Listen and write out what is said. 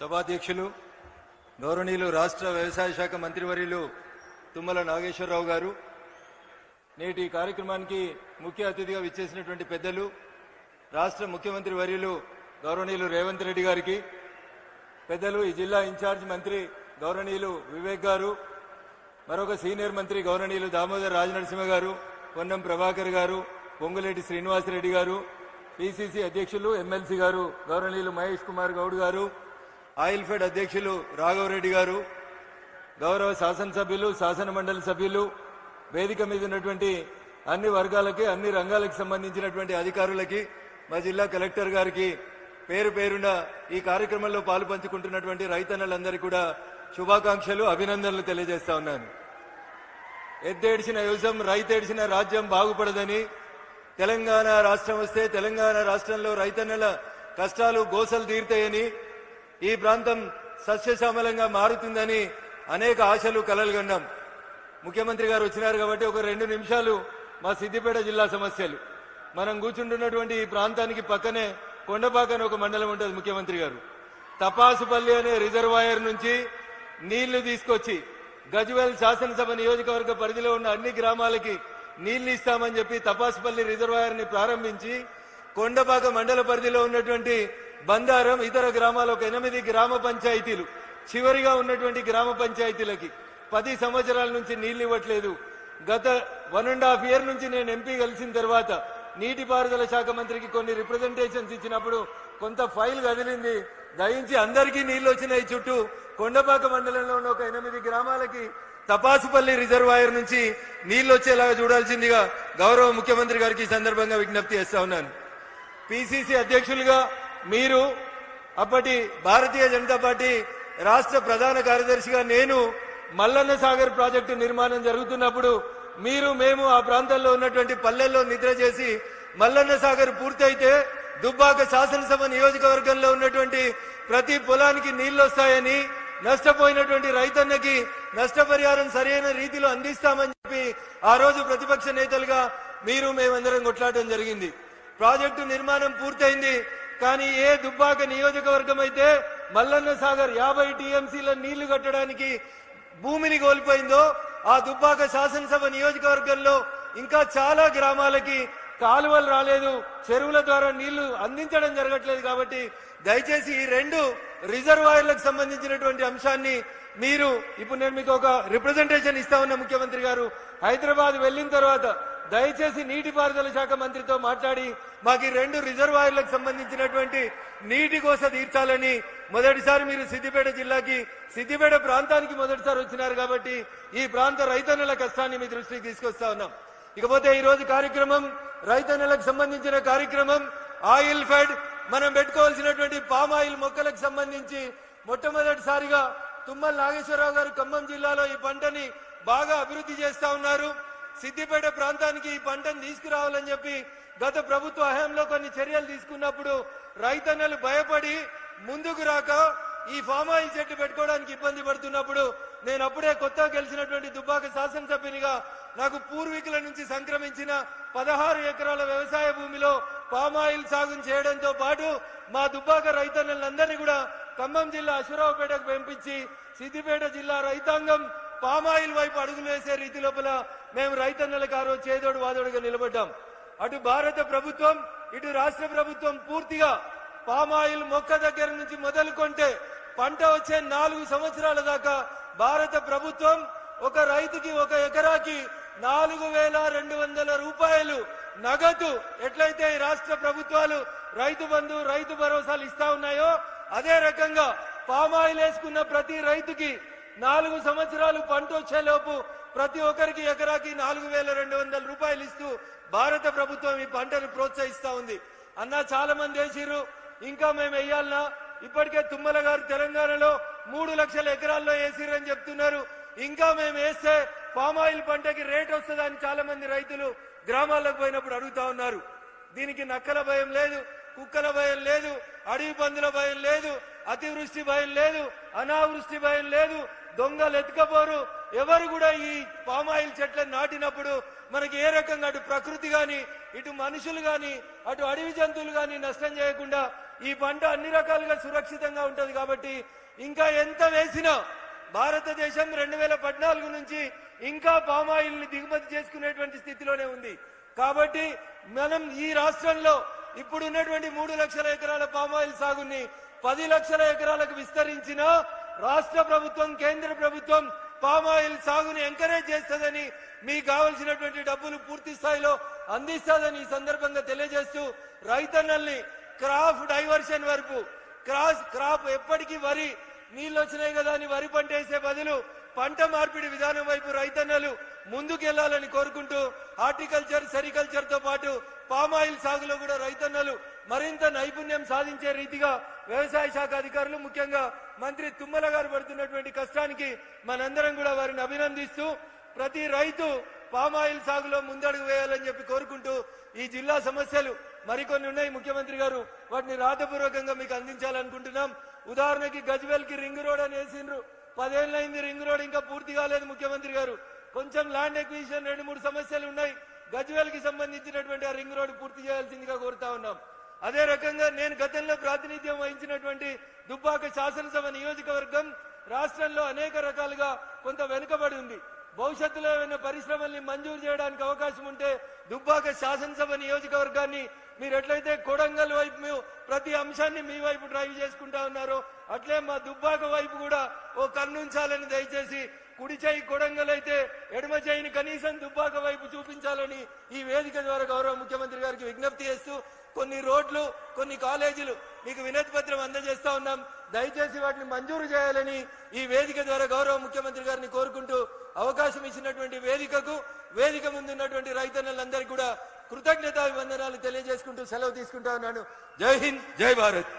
సభాధ్యక్షులు గౌరవనీయులు రాష్ట్ర వ్యవసాయ శాఖ మంత్రివర్యులు తుమ్మల నాగేశ్వరరావు గారు, నేటి కార్యక్రమానికి ముఖ్య అతిథిగా విచ్చేసినటువంటి పెద్దలు రాష్ట్ర ముఖ్యమంత్రి వర్యులు గౌరవనీయులు రేవంత్ రెడ్డి గారికి, పెద్దలు ఈ జిల్లా ఇన్ఛార్జ్ మంత్రి గౌరవనీయులు వివేక్ గారు, మరొక సీనియర్ మంత్రి గౌరవనీయులు దామోదర్ రాజనరసింహ గారు, పొన్నం ప్రభాకర్ గారు, పొంగులేటి శ్రీనివాసరెడ్డి గారు, పిసిసి అధ్యక్షులు ఎమ్మెల్సీ గారు గౌరవనీయులు మహేష్ కుమార్ గౌడ్ గారు, ఆయిల్ ఫెడ్ అధ్యక్షులు రాఘవరెడ్డి గారు, గౌరవ శాసనసభ్యులు, శాసన మండలి సభ్యులు, వేదిక మీద ఉన్నటువంటి అన్ని వర్గాలకి, అన్ని రంగాలకు సంబంధించినటువంటి అధికారులకి, మా జిల్లా కలెక్టర్ గారికి పేరు పేరున ఈ కార్యక్రమంలో పాలు పంచుకుంటున్నటువంటి రైతన్నలందరికీ కూడా శుభాకాంక్షలు, అభినందనలు తెలియజేస్తా ఉన్నాను. ఎద్దేడిచిన యువజం రైతేడిచిన రాజ్యం బాగుపడదని, తెలంగాణ రాష్ట్రం వస్తే తెలంగాణ రాష్ట్రంలో రైతన్నల కష్టాలు గోసలు తీరుతాయని, ఈ ప్రాంతం సస్యశ్యామలంగా మారుతుందని అనేక ఆశలు కలలు కన్నాం. ముఖ్యమంత్రి గారు వచ్చినారు కాబట్టి ఒక 2 నిమిషాలు మా సిద్దిపేట జిల్లా సమస్యలు. మనం కూర్చుంటున్నటువంటి ఈ ప్రాంతానికి పక్కనే కొండపాక అని ఒక మండలం ఉంటుంది. ముఖ్యమంత్రి గారు తపాసుపల్లి అనే రిజర్వాయర్ నుంచి నీళ్లు తీసుకొచ్చి గజ్వేల్ శాసనసభ నియోజకవర్గ పరిధిలో ఉన్న అన్ని గ్రామాలకి నీళ్లు ఇస్తామని చెప్పి తపాసుపల్లి రిజర్వాయర్ ని ప్రారంభించి కొండపాక మండల పరిధిలో ఉన్నటువంటి బందారం, ఇతర గ్రామాల ఒక 8 గ్రామ పంచాయతీలు, చివరిగా ఉన్నటువంటి గ్రామ పంచాయతీలకి 10 సంవత్సరాల నుంచి నీళ్లు ఇవ్వట్లేదు. గత 1.5 ఇయర్ నుంచి నేను ఎంపీ కలిసిన తర్వాత నీటిపారుదల శాఖ మంత్రికి కొన్ని రిప్రజెంటేషన్స్ ఇచ్చినప్పుడు కొంత ఫైల్ కదిలింది. దయించి అందరికీ నీళ్లు వచ్చినాయి. చుట్టూ కొండపాక మండలంలో ఉన్న ఒక 8 గ్రామాలకి తపాసుపల్లి రిజర్వాయర్ నుంచి నీళ్లు వచ్చేలాగా చూడాల్సిందిగా గౌరవ ముఖ్యమంత్రి గారికి ఈ సందర్భంగా విజ్ఞప్తి చేస్తా ఉన్నాను. పిసిసి అధ్యక్షులుగా మీరు, అప్పటి భారతీయ జనతా పార్టీ రాష్ట్ర ప్రధాన కార్యదర్శిగా నేను మల్లన్న సాగర్ ప్రాజెక్టు నిర్మాణం జరుగుతున్నప్పుడు మేము ఆ ప్రాంతాల్లో ఉన్నటువంటి పల్లెల్లో నిద్ర చేసి మల్లన్న సాగర్ పూర్తయితే దుబ్బాక శాసనసభ నియోజకవర్గంలో ఉన్నటువంటి ప్రతి పొలానికి నీళ్లు వస్తాయని, నష్టపోయినటువంటి రైతన్నకి నష్టపరిహారం సరైన రీతిలో అందిస్తామని చెప్పి ఆ రోజు ప్రతిపక్ష నేతలుగా మేమందరం కొట్లాడటం జరిగింది. ప్రాజెక్టు నిర్మాణం పూర్తయింది. కానీ ఏ దుబ్బాక నియోజకవర్గం అయితే మల్లన్న సాగర్ 50 టీఎంసీల నీళ్లు కట్టడానికి భూమిని కోల్పోయిందో, ఆ దుబ్బాక శాసనసభ నియోజకవర్గంలో ఇంకా చాలా గ్రామాలకి కాలువలు రాలేదు, చెరువుల ద్వారా నీళ్లు అందించడం జరగట్లేదు. కాబట్టి దయచేసి ఈ 2 రిజర్వాయర్లకు సంబంధించినటువంటి అంశాన్ని ఇప్పుడు నేను మీకు ఒక రిప్రజెంటేషన్ ఇస్తా ఉన్న ముఖ్యమంత్రి గారు, హైదరాబాద్ వెళ్లిన తర్వాత దయచేసి నీటిపారుదల శాఖ మంత్రితో మాట్లాడి మాకు 2 రిజర్వాయర్లకు సంబంధించినటువంటి నీటి కోస తీర్చాలని. మొదటిసారి మీరు సిద్దిపేట ప్రాంతానికి మొదటిసారి వచ్చినారు కాబట్టి ఈ ప్రాంత రైతన్నల కష్టాన్ని మీ దృష్టికి తీసుకొస్తా ఉన్నాం. ఇకపోతే ఈ రోజు కార్యక్రమం రైతన్నలకు సంబంధించిన కార్యక్రమం. ఆయిల్ ఫెడ్ మనం పెట్టుకోవాల్సినటువంటి పామ్ ఆయిల్ మొక్కలకు సంబంధించి మొట్టమొదటిసారిగా తుమ్మల నాగేశ్వరరావు గారు ఖమ్మం జిల్లాలో ఈ పంటని బాగా అభివృద్ధి చేస్తా ఉన్నారు. సిద్దిపేట ప్రాంతానికి ఈ పంటను తీసుకురావాలని చెప్పి గత ప్రభుత్వ హయాంలో కొన్ని చర్యలు తీసుకున్నప్పుడు రైతన్నలు భయపడి ముందుకు రాక ఈ ఫామ్ ఆయిల్ చెట్లు పెట్టుకోవడానికి ఇబ్బంది పడుతున్నప్పుడు నేను అప్పుడే కొత్తగా గెలిచినటువంటి దుబ్బాక శాసనసభ్యునిగా నాకు పూర్వీకుల నుంచి సంక్రమించిన 16 ఎకరాల వ్యవసాయ భూమిలో పామ్ ఆయిల్ సాగు చేయడంతో పాటు మా దుబ్బాక రైతన్నలందరినీ కూడా ఖమ్మం జిల్లా అశ్వరావుపేటకు పంపించి సిద్దిపేట జిల్లా రైతాంగం పామాయిల్ వైపు అడుగులు వేసే రీతి లోపల మేము రైతన్నలకు ఆ రోజు చేదోడు వాదోడుగా నిలబడ్డాం. అటు భారత ప్రభుత్వం, ఇటు రాష్ట్ర ప్రభుత్వం పూర్తిగా పామాయిల్ మొక్క దగ్గర నుంచి మొదలుకొంటే పంట వచ్చే 4 సంవత్సరాల దాకా భారత ప్రభుత్వం ఒక రైతుకి ఒక ఎకరాకి 4,200 రూపాయలు నగదు ఎట్లయితే ఈ రాష్ట్ర ప్రభుత్వాలు రైతు బంధు, రైతు భరోసాలు ఇస్తా ఉన్నాయో అదే రకంగా పామాయిల్ వేసుకున్న ప్రతి రైతుకి 4 సంవత్సరాలు పంట వచ్చేలోపు ప్రతి ఒక్కరికి ఎకరాకి 4,200 రూపాయలు ఇస్తూ భారత ప్రభుత్వం ఈ పంటను ప్రోత్సహిస్తా ఉంది. అన్నా చాలా మంది వేసిర్రు, ఇంకా మేము వేయాలన్నా? ఇప్పటికే తుమ్మల గారు తెలంగాణలో 3 లక్షల ఎకరాల్లో వేసిర్రని చెప్తున్నారు. ఇంకా మేము వేస్తే పామాయిల్ పంటకి రేట్ వస్తుందని చాలా మంది రైతులు గ్రామాలకు పోయినప్పుడు అడుగుతా ఉన్నారు. దీనికి నక్కల భయం లేదు, కుక్కల భయం లేదు, అడవి పందుల భయం లేదు, అతివృష్టి భయం లేదు, అనావృష్టి భయం లేదు, దొంగలు ఎత్తుకపోరు. ఎవరు కూడా ఈ పామాయిల్ చెట్లను నాటినప్పుడు మనకి ఏ రకంగా అటు ప్రకృతి గాని, ఇటు మనుషులు గాని, అటు అడవి జంతువులు గాని నష్టం చేయకుండా ఈ పంట అన్ని రకాలుగా సురక్షితంగా ఉంటది కాబట్టి ఇంకా ఎంత వేసినా భారతదేశం 2014 నుంచి ఇంకా పామాయిల్ ని దిగుమతి చేసుకునేటువంటి స్థితిలోనే ఉంది. కాబట్టి మనం ఈ రాష్ట్రంలో ఇప్పుడు ఉన్నటువంటి 3 లక్షల ఎకరాల పామాయిల్ సాగుని 10 లక్షల ఎకరాలకు విస్తరించిన రాష్ట్ర ప్రభుత్వం కేంద్ర ప్రభుత్వం పామాయిల్ సాగుని ఎంకరేజ్ చేస్తుందని మీకు కావలసినటువంటి డబ్బులు పూర్తి స్థాయిలో అందిస్తుందని ఈ సందర్భంగా తెలియజేస్తూ రైతన్నల్ని క్రాప్ డైవర్షన్ వరకు క్రాప్ ఎప్పటికీ వరి నీళ్ళు వచ్చినాయి కదా అని వరి పంట వేసే బదులు పంట మార్పిడి విధానం వైపు రైతన్నలు ముందుకెళ్లాలని కోరుకుంటూ హార్టికల్చర్ సెరికల్చర్ తో పాటు పామాయిల్ సాగులో కూడా రైతన్నలు మరింత నైపుణ్యం సాధించే రీతిగా వ్యవసాయ శాఖ అధికారులు ముఖ్యంగా మంత్రి తుమ్మల గారు పడుతున్నటువంటి కష్టానికి మనందరం కూడా వారిని అభినందిస్తూ ప్రతి రైతు పామాయిల్ సాగులో ముందడుగు వేయాలని చెప్పి కోరుకుంటూ ఈ జిల్లా సమస్యలు మరికొన్ని ఉన్నాయి ముఖ్యమంత్రి గారు వాటిని రాతపూర్వకంగా మీకు అందించాలనుకుంటున్నాం. ఉదాహరణకి గజ్వేల్ కి రింగ్ రోడ్ అని వేసిండ్రు, 10 ఏళ్ళైంది రింగ్ రోడ్ ఇంకా పూర్తి కాలేదు. ముఖ్యమంత్రి గారు కొంచెం ల్యాండ్ ఎక్విజిషన్ 2-3 సమస్యలు ఉన్నాయి. గజ్వేల్ కి సంబంధించినటువంటి ఆ రింగ్ రోడ్ పూర్తి చేయాల్సిందిగా కోరుతా ఉన్నాం. అదే రకంగా నేను గతంలో ప్రాతినిధ్యం వహించినటువంటి దుబ్బాక శాసనసభ నియోజకవర్గం రాష్ట్రంలో అనేక రకాలుగా కొంత వెనుకబడి ఉంది. భవిష్యత్తులో ఏమైనా పరిశ్రమల్ని మంజూరు చేయడానికి అవకాశం ఉంటే దుబ్బాక శాసనసభ నియోజకవర్గాన్ని మీరు ఎట్లయితే కొడంగల్ వైపు ప్రతి అంశాన్ని మీ వైపు డ్రైవ్ చేసుకుంటా ఉన్నారో అట్లే మా దుబ్బాక వైపు కూడా ఓ కన్నుంచాలని దయచేసి కుడి చేయి కొడంగల్ అయితే ఎడమ చేయిని కనీసం దుబ్బాక వైపు చూపించాలని ఈ వేదిక ద్వారా గౌరవ ముఖ్యమంత్రి గారికి విజ్ఞప్తి చేస్తూ కొన్ని రోడ్లు కొన్ని కాలేజీలు మీకు వినతి పత్రం అందజేస్తా ఉన్నాం. దయచేసి వాటిని మంజూరు చేయాలని ఈ వేదిక ద్వారా గౌరవ ముఖ్యమంత్రి గారిని కోరుకుంటూ అవకాశం ఇచ్చినటువంటి వేదిక ముందున్నటువంటి రైతన్నలందరికీ కూడా కృతజ్ఞతాభివందనాలు తెలియజేసుకుంటూ సెలవు తీసుకుంటా ఉన్నాను. జై హింద్, జై భారత్.